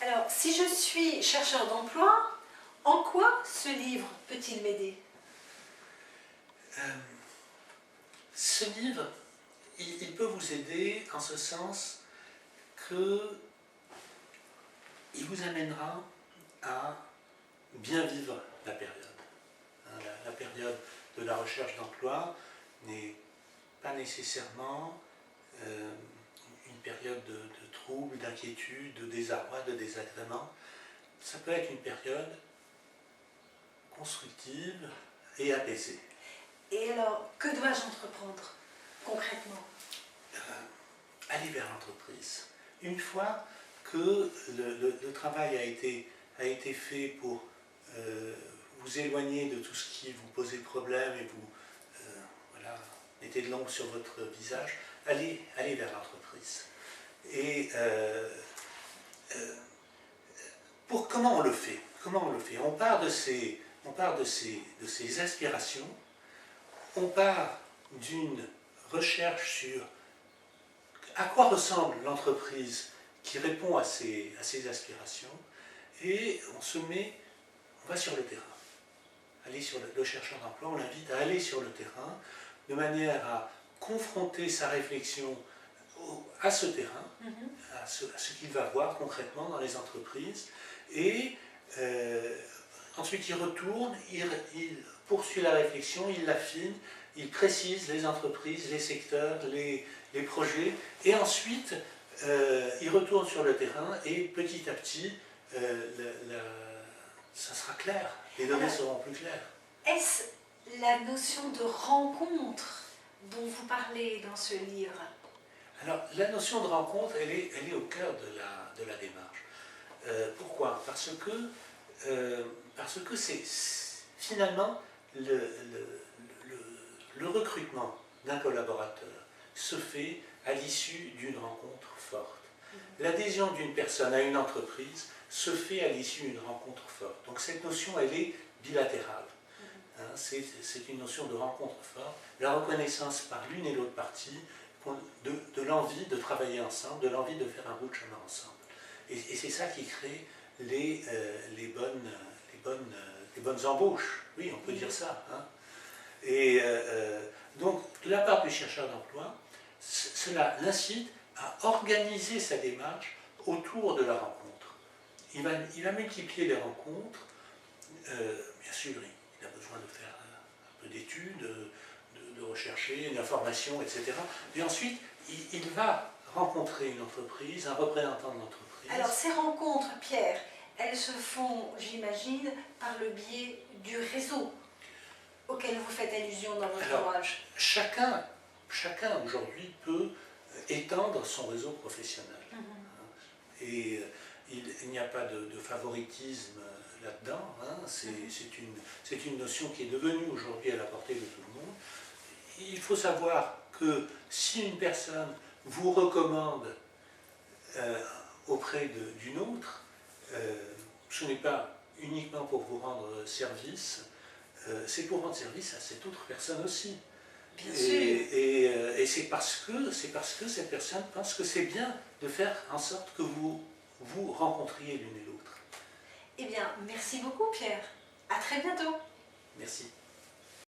Alors, si je suis chercheur d'emploi, en quoi ce livre peut-il m'aider? Ce livre, il peut vous aider en ce sens que il vous amènera à bien vivre la période. La période de la recherche d'emploi n'est pas nécessairement une période de trouble, d'inquiétude, de désarroi, de désagrément. Ça peut être une période constructive et apaisée. Et alors, que dois-je entreprendre concrètement? Aller vers l'entreprise. Une fois que le travail a été fait pour vous éloigner de tout ce qui vous posait problème et vous voilà, mettez de l'ombre sur votre visage, allez vers l'entreprise. Et comment on le fait? On part de ces aspirations, on part d'une recherche sur à quoi ressemble l'entreprise qui répond à ces aspirations, et on va sur le terrain. Aller sur le chercheur d'emploi, on l'invite à aller sur le terrain, de manière à confronter sa réflexion à ce terrain, à ce qu'il va voir concrètement dans les entreprises, et ensuite il retourne, il poursuit la réflexion, il l'affine, il précise les entreprises, les secteurs, les projets, et ensuite il retourne sur le terrain, et petit à petit ça sera clair, les données seront plus claires. Est-ce la notion de rencontre dont vous parlez dans ce livre? Alors, la notion de rencontre, elle est au cœur de la démarche. Pourquoi? Parce que c'est finalement le recrutement d'un collaborateur se fait à l'issue d'une rencontre forte. L'adhésion d'une personne à une entreprise se fait à l'issue d'une rencontre forte. Donc cette notion, elle est bilatérale. C'est une notion de rencontre forte, la reconnaissance par l'une et l'autre partie de l'envie de travailler ensemble, de l'envie de faire un bout de chemin ensemble. Et c'est ça qui crée les bonnes embauches. Oui, on peut dire ça. Et donc, de la part du chercheur d'emploi, cela l'incite à organiser sa démarche autour de la rencontre. Il va multiplier les rencontres. Bien sûr, il a besoin de faire un peu d'études, de rechercher, d'informations, etc. Et ensuite, il va rencontrer une entreprise, un représentant de l'entreprise. Alors, ces rencontres, Pierre, elles se font, j'imagine, par le biais du réseau auquel vous faites allusion dans votre ouvrage. Chacun aujourd'hui peut étendre son réseau professionnel. Et il n'y a pas de favoritisme là-dedans. C'est une notion qui est devenue aujourd'hui à la portée de tout le monde. Il faut savoir que si une personne vous recommande auprès d'une autre, ce n'est pas uniquement pour vous rendre service, c'est pour rendre service à cette autre personne aussi. Bien sûr. Et c'est parce que cette personne pense que c'est bien de faire en sorte que vous rencontriez l'une et l'autre. Eh bien, merci beaucoup Pierre. À très bientôt. Merci.